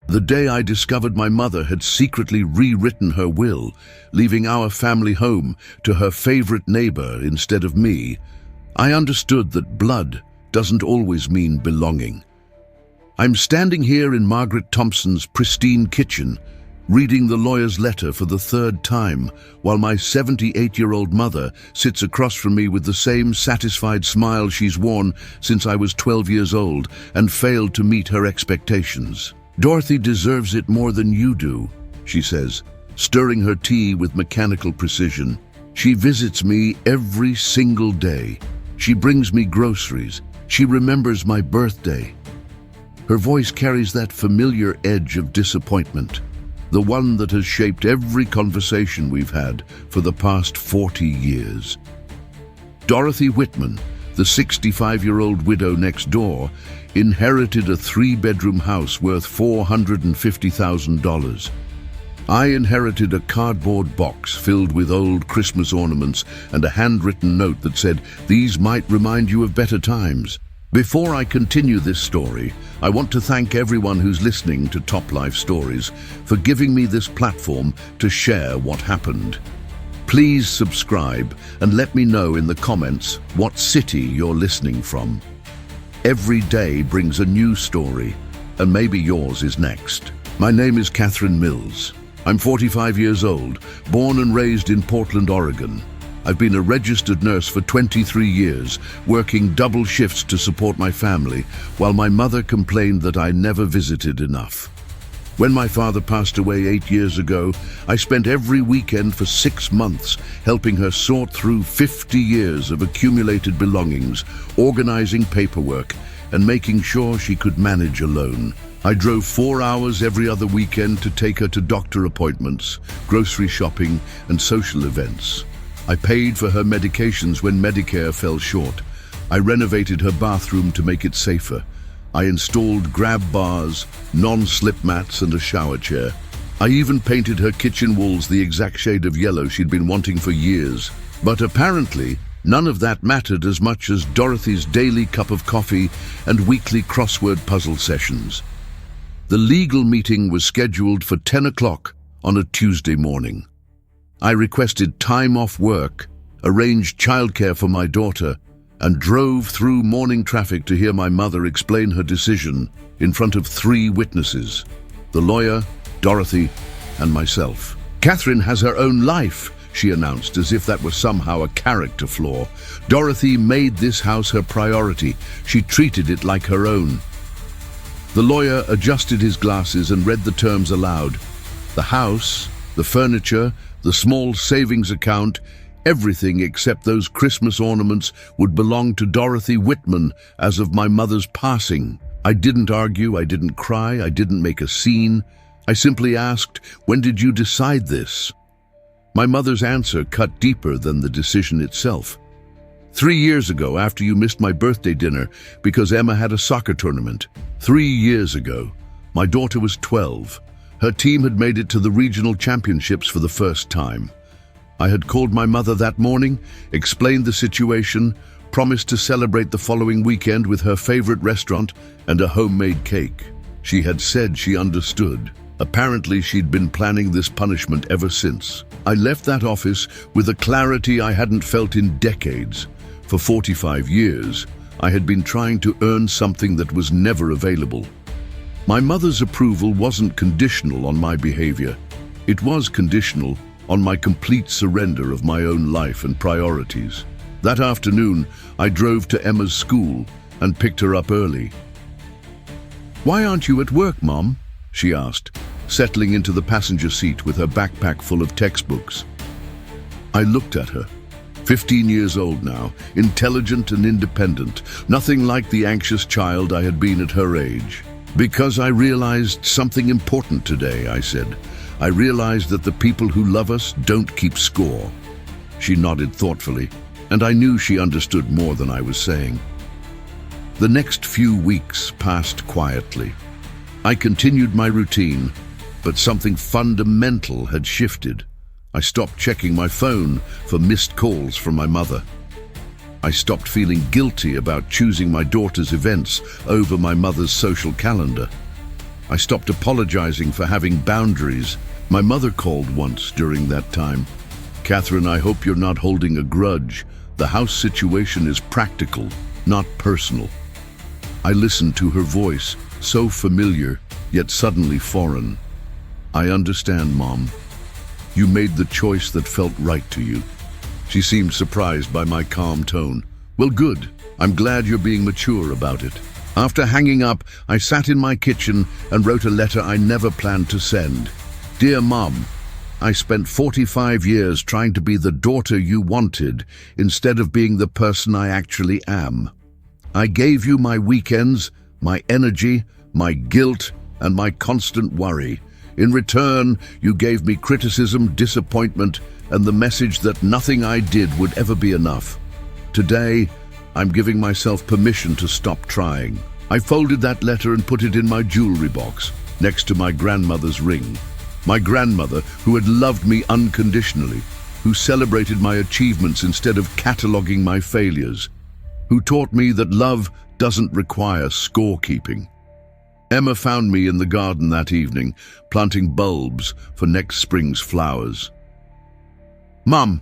The day I discovered my mother had secretly rewritten her will, leaving our family home to her favorite neighbor instead of me, I understood that blood doesn't always mean belonging. I'm standing here in Margaret Thompson's pristine kitchen, reading the lawyer's letter for the third time, while my 78-year-old mother sits across from me with the same satisfied smile she's worn since I was 12 years old and failed to meet her expectations. "Dorothy deserves it more than you do," she says, stirring her tea with mechanical precision. "She visits me every single day. She brings me groceries. She remembers my birthday." Her voice carries that familiar edge of disappointment, the one that has shaped every conversation we've had for the past 40 years. Dorothy Whitman, the 65-year-old widow next door, inherited a 3-bedroom house worth $450,000. I inherited a cardboard box filled with old Christmas ornaments and a handwritten note that said, "These might remind you of better times." Before I continue this story, I want to thank everyone who's listening to Top Life Stories for giving me this platform to share what happened. Please subscribe and let me know in the comments what city you're listening from. Every day brings a new story, and maybe yours is next. My name is Catherine Mills. I'm 45 years old, born and raised in Portland, Oregon. I've been a registered nurse for 23 years, working double shifts to support my family, while my mother complained that I never visited enough. When my father passed away 8 years ago, I spent every weekend for 6 months helping her sort through 50 years of accumulated belongings, organizing paperwork, and making sure she could manage alone. I drove 4 hours every other weekend to take her to doctor appointments, grocery shopping, and social events. I paid for her medications when Medicare fell short. I renovated her bathroom to make it safer. I installed grab bars, non-slip mats, and a shower chair. I even painted her kitchen walls the exact shade of yellow she'd been wanting for years. But apparently, none of that mattered as much as Dorothy's daily cup of coffee and weekly crossword puzzle sessions. The legal meeting was scheduled for 10 o'clock on a Tuesday morning. I requested time off work, arranged childcare for my daughter, and drove through morning traffic to hear my mother explain her decision in front of 3 witnesses: the lawyer, Dorothy, and myself. "Catherine has her own life," she announced, as if that was somehow a character flaw. "Dorothy made this house her priority. She treated it like her own." The lawyer adjusted his glasses and read the terms aloud. The house, the furniture, the small savings account, everything except those Christmas ornaments would belong to Dorothy Whitman as of my mother's passing. I didn't argue, I didn't cry, I didn't make a scene. I simply asked, "When did you decide this?" My mother's answer cut deeper than the decision itself. 3 years ago, after you missed my birthday dinner because Emma had a soccer tournament. 3 years ago. My daughter was 12. Her team had made it to the regional championships for the first time. I had called my mother that morning, explained the situation, promised to celebrate the following weekend with her favorite restaurant and a homemade cake. She had said she understood. Apparently, she'd been planning this punishment ever since. I left that office with a clarity I hadn't felt in decades. For 45 years, I had been trying to earn something that was never available. My mother's approval wasn't conditional on my behavior. It was conditional on my complete surrender of my own life and priorities. That afternoon, I drove to Emma's school and picked her up early. "Why aren't you at work, Mom?" she asked, settling into the passenger seat with her backpack full of textbooks. I looked at her. 15 years old now, intelligent and independent, nothing like the anxious child I had been at her age. "Because I realized something important today," I said. "I realized that the people who love us don't keep score." She nodded thoughtfully, and I knew she understood more than I was saying. The next few weeks passed quietly. I continued my routine, but something fundamental had shifted. I stopped checking my phone for missed calls from my mother. I stopped feeling guilty about choosing my daughter's events over my mother's social calendar. I stopped apologizing for having boundaries. My mother called once during that time. "Catherine, I hope you're not holding a grudge. The house situation is practical, not personal." I listened to her voice, so familiar, yet suddenly foreign. "I understand, Mom. You made the choice that felt right to you." She seemed surprised by my calm tone. "Well, good. I'm glad you're being mature about it." After hanging up, I sat in my kitchen and wrote a letter I never planned to send. "Dear Mom, I spent 45 years trying to be the daughter you wanted instead of being the person I actually am. I gave you my weekends, my energy, my guilt, and my constant worry. In return, you gave me criticism, disappointment, and the message that nothing I did would ever be enough. Today, I'm giving myself permission to stop trying." I folded that letter and put it in my jewelry box, next to my grandmother's ring. My grandmother, who had loved me unconditionally, who celebrated my achievements instead of cataloging my failures, who taught me that love doesn't require scorekeeping. Emma found me in the garden that evening, planting bulbs for next spring's flowers. "Mum,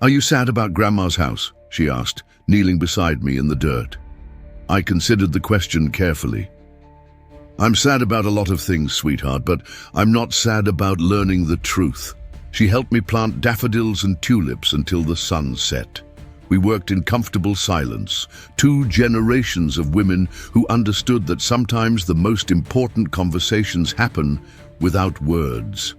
are you sad about Grandma's house?" she asked, kneeling beside me in the dirt. I considered the question carefully. "I'm sad about a lot of things, sweetheart, but I'm not sad about learning the truth." She helped me plant daffodils and tulips until the sun set. We worked in comfortable silence, 2 generations of women who understood that sometimes the most important conversations happen without words.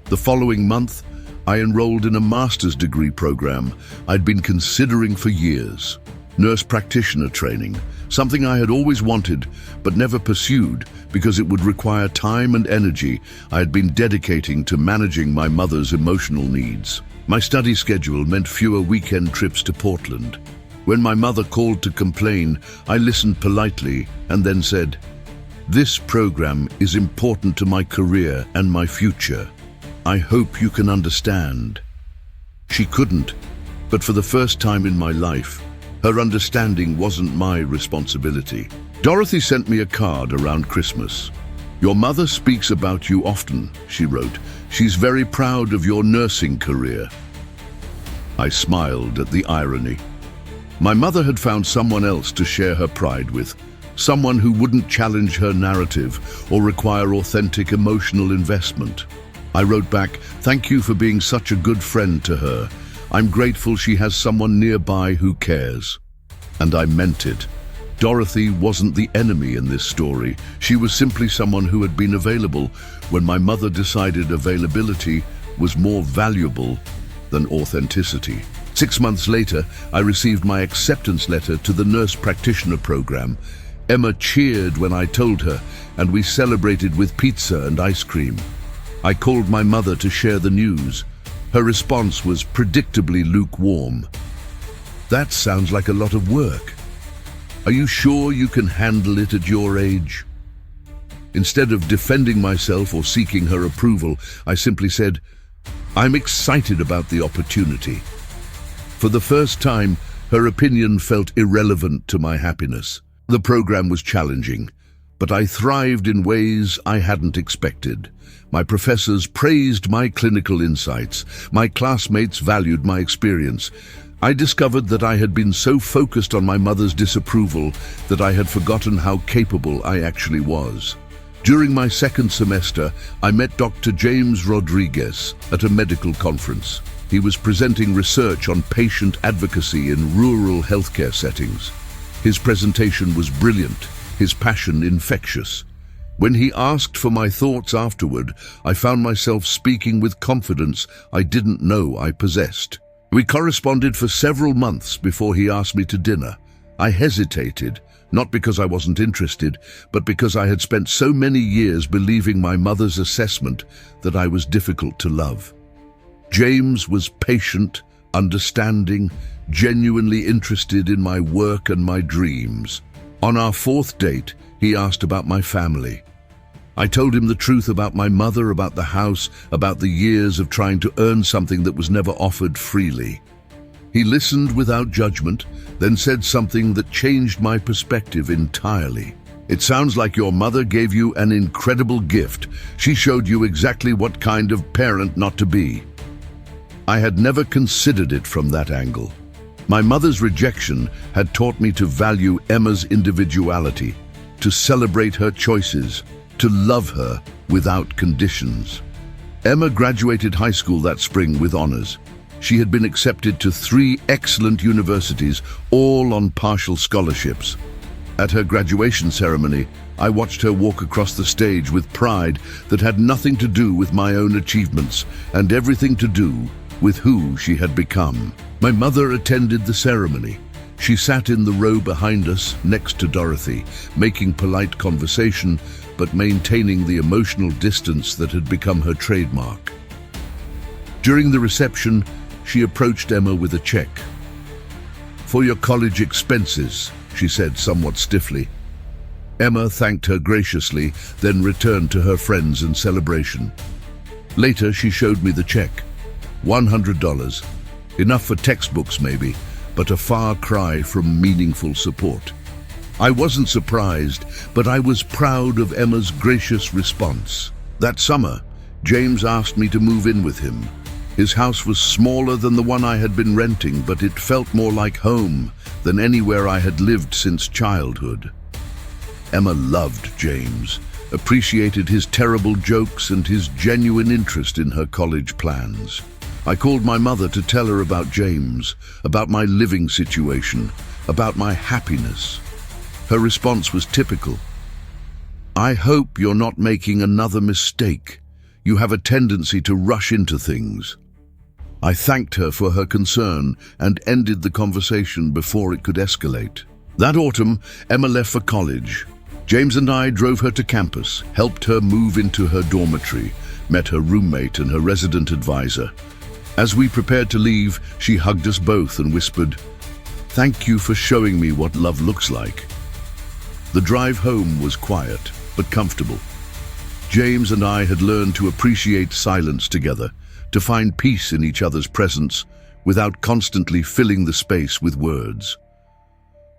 The following month, I enrolled in a master's degree program I'd been considering for years. Nurse practitioner training, something I had always wanted but never pursued because it would require time and energy I had been dedicating to managing my mother's emotional needs. My study schedule meant fewer weekend trips to Portland. When my mother called to complain, I listened politely and then said, "This program is important to my career and my future. I hope you can understand." She couldn't, but for the first time in my life, her understanding wasn't my responsibility. Dorothy sent me a card around Christmas. "Your mother speaks about you often," she wrote. "She's very proud of your nursing career." I smiled at the irony. My mother had found someone else to share her pride with, someone who wouldn't challenge her narrative or require authentic emotional investment. I wrote back, "Thank you for being such a good friend to her. I'm grateful she has someone nearby who cares." And I meant it. Dorothy wasn't the enemy in this story. She was simply someone who had been available when my mother decided availability was more valuable than authenticity. 6 months later, I received my acceptance letter to the nurse practitioner program. Emma cheered when I told her, and we celebrated with pizza and ice cream. I called my mother to share the news. Her response was predictably lukewarm. "That sounds like a lot of work. Are you sure you can handle it at your age?" Instead of defending myself or seeking her approval, I simply said, "I'm excited about the opportunity." For the first time, her opinion felt irrelevant to my happiness. The program was challenging, but I thrived in ways I hadn't expected. My professors praised my clinical insights. My classmates valued my experience. I discovered that I had been so focused on my mother's disapproval that I had forgotten how capable I actually was. During my second semester, I met Dr. James Rodriguez at a medical conference. He was presenting research on patient advocacy in rural healthcare settings. His presentation was brilliant, his passion infectious. When he asked for my thoughts afterward, I found myself speaking with confidence I didn't know I possessed. We corresponded for several months before he asked me to dinner. I hesitated, not because I wasn't interested, but because I had spent so many years believing my mother's assessment that I was difficult to love. James was patient, understanding, genuinely interested in my work and my dreams. On our 4th date, he asked about my family. I told him the truth about my mother, about the house, about the years of trying to earn something that was never offered freely. He listened without judgment, then said something that changed my perspective entirely. It sounds like your mother gave you an incredible gift. She showed you exactly what kind of parent not to be. I had never considered it from that angle. My mother's rejection had taught me to value Emma's individuality, to celebrate her choices, to love her without conditions. Emma graduated high school that spring with honors. She had been accepted to 3 excellent universities, all on partial scholarships. At her graduation ceremony, I watched her walk across the stage with pride that had nothing to do with my own achievements and everything to do with who she had become. My mother attended the ceremony. She sat in the row behind us, next to Dorothy, making polite conversation, but maintaining the emotional distance that had become her trademark. During the reception, she approached Emma with a check. "For your college expenses," she said somewhat stiffly. Emma thanked her graciously, then returned to her friends and celebration. Later, she showed me the check. $100. Enough for textbooks maybe, but a far cry from meaningful support. I wasn't surprised, but I was proud of Emma's gracious response. That summer, James asked me to move in with him. His house was smaller than the one I had been renting, but it felt more like home than anywhere I had lived since childhood. Emma loved James, appreciated his terrible jokes and his genuine interest in her college plans. I called my mother to tell her about James, about my living situation, about my happiness. Her response was typical. "I hope you're not making another mistake. You have a tendency to rush into things." I thanked her for her concern and ended the conversation before it could escalate. That autumn, Emma left for college. James and I drove her to campus, helped her move into her dormitory, met her roommate and her resident advisor. As we prepared to leave, she hugged us both and whispered, "Thank you for showing me what love looks like." The drive home was quiet, but comfortable. James and I had learned to appreciate silence together, to find peace in each other's presence without constantly filling the space with words.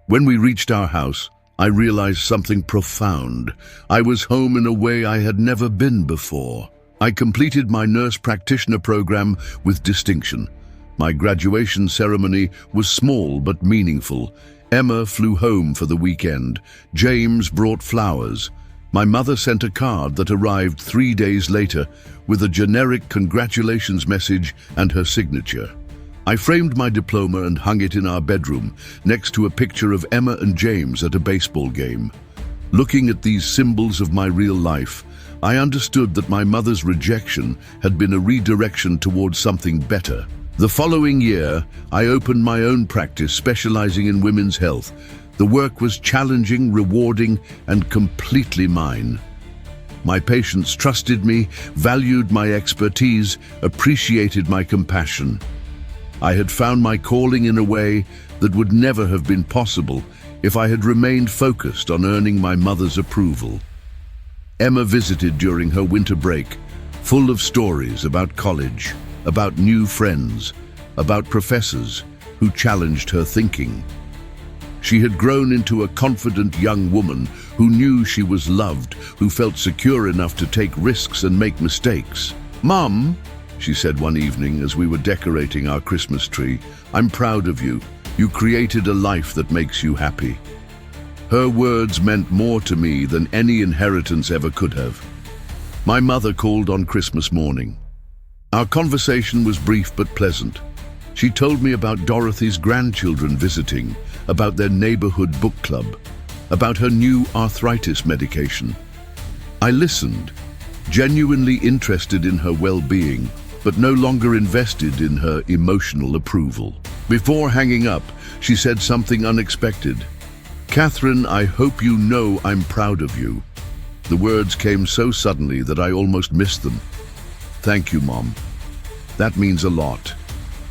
When we reached our house, I realized something profound. I was home in a way I had never been before. I completed my nurse practitioner program with distinction. My graduation ceremony was small but meaningful. Emma flew home for the weekend. James brought flowers. My mother sent a card that arrived 3 days later with a generic congratulations message and her signature. I framed my diploma and hung it in our bedroom, next to a picture of Emma and James at a baseball game. Looking at these symbols of my real life, I understood that my mother's rejection had been a redirection towards something better. The following year, I opened my own practice specializing in women's health. The work was challenging, rewarding, and completely mine. My patients trusted me, valued my expertise, appreciated my compassion. I had found my calling in a way that would never have been possible if I had remained focused on earning my mother's approval. Emma visited during her winter break, full of stories about college, about new friends, about professors who challenged her thinking. She had grown into a confident young woman who knew she was loved, who felt secure enough to take risks and make mistakes. "Mum," she said one evening as we were decorating our Christmas tree, "I'm proud of you. You created a life that makes you happy." Her words meant more to me than any inheritance ever could have. My mother called on Christmas morning. Our conversation was brief but pleasant. She told me about Dorothy's grandchildren visiting, about their neighborhood book club, about her new arthritis medication. I listened, genuinely interested in her well-being, but no longer invested in her emotional approval. Before hanging up, she said something unexpected. "Catherine, I hope you know I'm proud of you." The words came so suddenly that I almost missed them. "Thank you, Mom. That means a lot."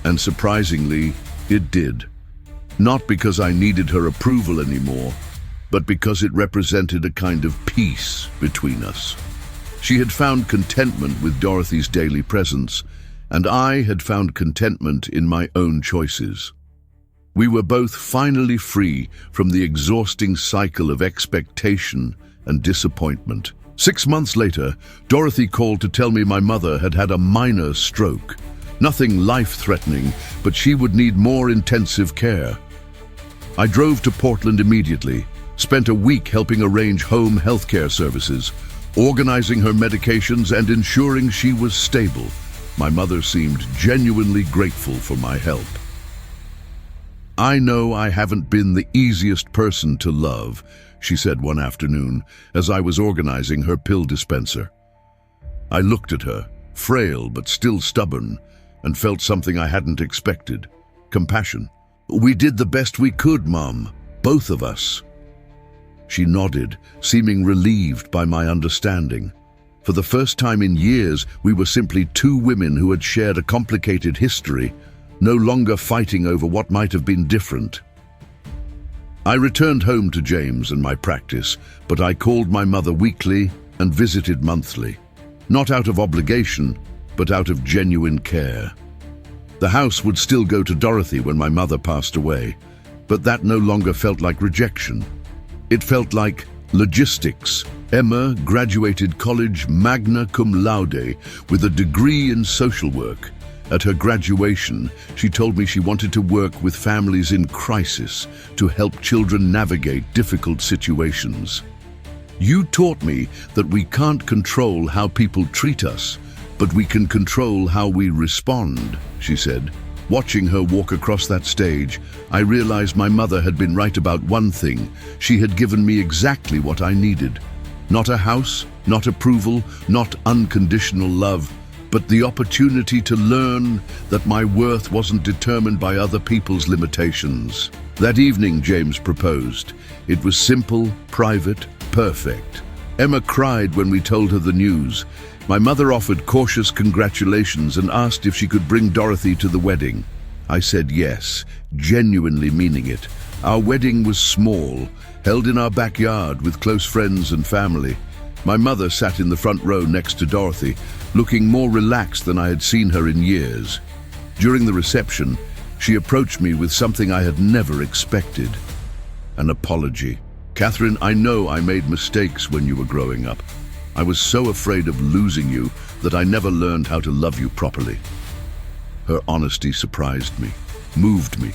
And surprisingly, it did. Not because I needed her approval anymore, but because it represented a kind of peace between us. She had found contentment with Dorothy's daily presence, and I had found contentment in my own choices. We were both finally free from the exhausting cycle of expectation and disappointment. 6 months later, Dorothy called to tell me my mother had had a minor stroke. Nothing life-threatening, but she would need more intensive care. I drove to Portland immediately, spent a week helping arrange home healthcare services, organizing her medications and ensuring she was stable. My mother seemed genuinely grateful for my help. "I know I haven't been the easiest person to love," she said one afternoon as I was organizing her pill dispenser. I looked at her, frail but still stubborn, and felt something I hadn't expected: compassion. "We did the best we could, Mom, both of us." She nodded, seeming relieved by my understanding. For the first time in years, we were simply two women who had shared a complicated history, no longer fighting over what might have been different. I returned home to James and my practice, but I called my mother weekly and visited monthly. Not out of obligation, but out of genuine care. The house would still go to Dorothy when my mother passed away, but that no longer felt like rejection. It felt like logistics. Emma graduated college magna cum laude with a degree in social work. At her graduation, she told me she wanted to work with families in crisis to help children navigate difficult situations. "You taught me that we can't control how people treat us, but we can control how we respond," she said. Watching her walk across that stage, I realized my mother had been right about one thing. She had given me exactly what I needed. Not a house, not approval, not unconditional love, but the opportunity to learn that my worth wasn't determined by other people's limitations. That evening, James proposed. It was simple, private, perfect. Emma cried when we told her the news. My mother offered cautious congratulations and asked if she could bring Dorothy to the wedding. I said yes, genuinely meaning it. Our wedding was small, held in our backyard with close friends and family. My mother sat in the front row next to Dorothy, looking more relaxed than I had seen her in years. During the reception, she approached me with something I had never expected: an apology. "Catherine, I know I made mistakes when you were growing up. I was so afraid of losing you that I never learned how to love you properly." Her honesty surprised me, moved me,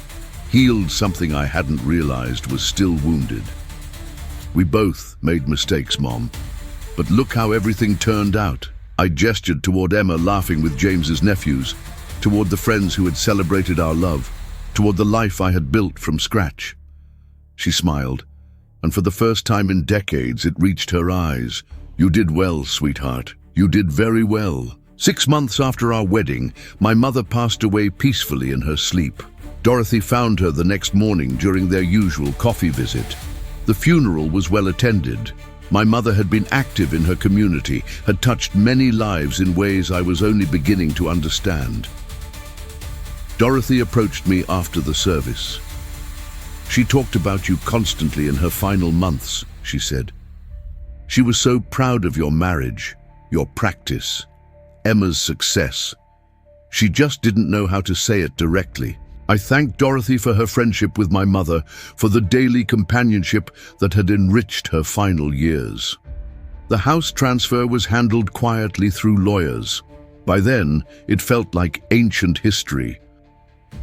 healed something I hadn't realized was still wounded. "We both made mistakes, Mom, but look how everything turned out." I gestured toward Emma laughing with James's nephews, toward the friends who had celebrated our love, toward the life I had built from scratch. She smiled, and for the first time in decades it reached her eyes. "You did well, sweetheart. You did very well." 6 months after our wedding, my mother passed away peacefully in her sleep. Dorothy found her the next morning during their usual coffee visit. The funeral was well attended. My mother had been active in her community, had touched many lives in ways I was only beginning to understand. Dorothy approached me after the service. "She talked about you constantly in her final months," she said. "She was so proud of your marriage, your practice, Emma's success. She just didn't know how to say it directly." I thanked Dorothy for her friendship with my mother, for the daily companionship that had enriched her final years. The house transfer was handled quietly through lawyers. By then, it felt like ancient history.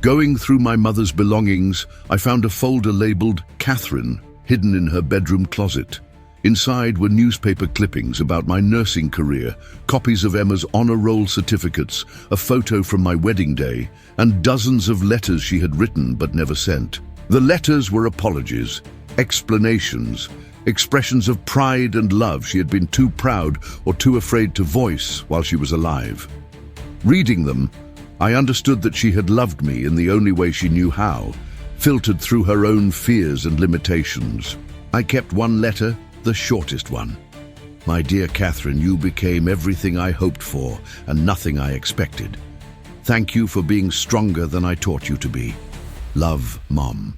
Going through my mother's belongings, I found a folder labeled "Catherine" hidden in her bedroom closet. Inside were newspaper clippings about my nursing career, copies of Emma's honor roll certificates, a photo from my wedding day, and dozens of letters she had written but never sent. The letters were apologies, explanations, expressions of pride and love she had been too proud or too afraid to voice while she was alive. Reading them, I understood that she had loved me in the only way she knew how, filtered through her own fears and limitations. I kept one letter, the shortest one. "My dear Catherine, you became everything I hoped for and nothing I expected. Thank you for being stronger than I taught you to be. Love, Mom."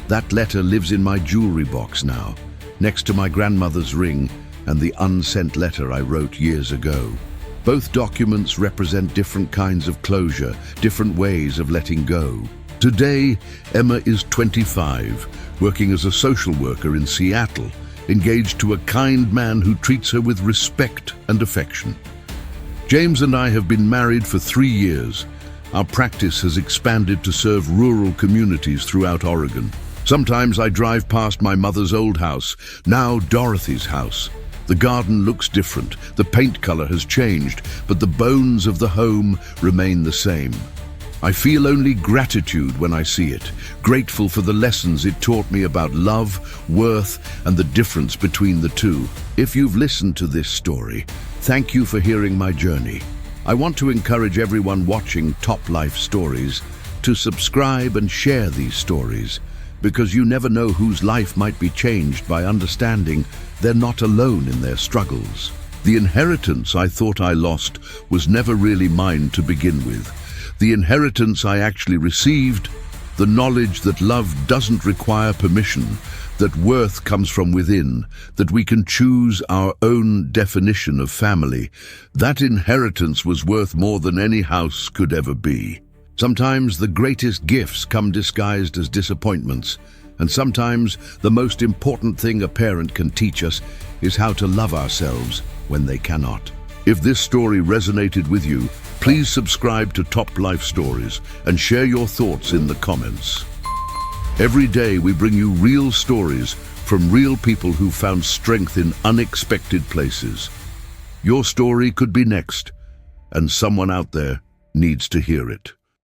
That letter lives in my jewelry box now, next to my grandmother's ring and the unsent letter I wrote years ago. Both documents represent different kinds of closure, different ways of letting go. Today, Emma is 25, working as a social worker in Seattle, engaged to a kind man who treats her with respect and affection. James and I have been married for 3 years. Our practice has expanded to serve rural communities throughout Oregon. Sometimes I drive past my mother's old house, now Dorothy's house. The garden looks different, the paint color has changed, but the bones of the home remain the same. I feel only gratitude when I see it, grateful for the lessons it taught me about love, worth, and the difference between the two. If you've listened to this story, thank you for hearing my journey. I want to encourage everyone watching Top Life Stories to subscribe and share these stories, because you never know whose life might be changed by understanding they're not alone in their struggles. The inheritance I thought I lost was never really mine to begin with. The inheritance I actually received, the knowledge that love doesn't require permission, that worth comes from within, that we can choose our own definition of family, that inheritance was worth more than any house could ever be. Sometimes the greatest gifts come disguised as disappointments, and sometimes the most important thing a parent can teach us is how to love ourselves when they cannot. If this story resonated with you, please subscribe to Top Life Stories and share your thoughts in the comments. Every day we bring you real stories from real people who found strength in unexpected places. Your story could be next, and someone out there needs to hear it.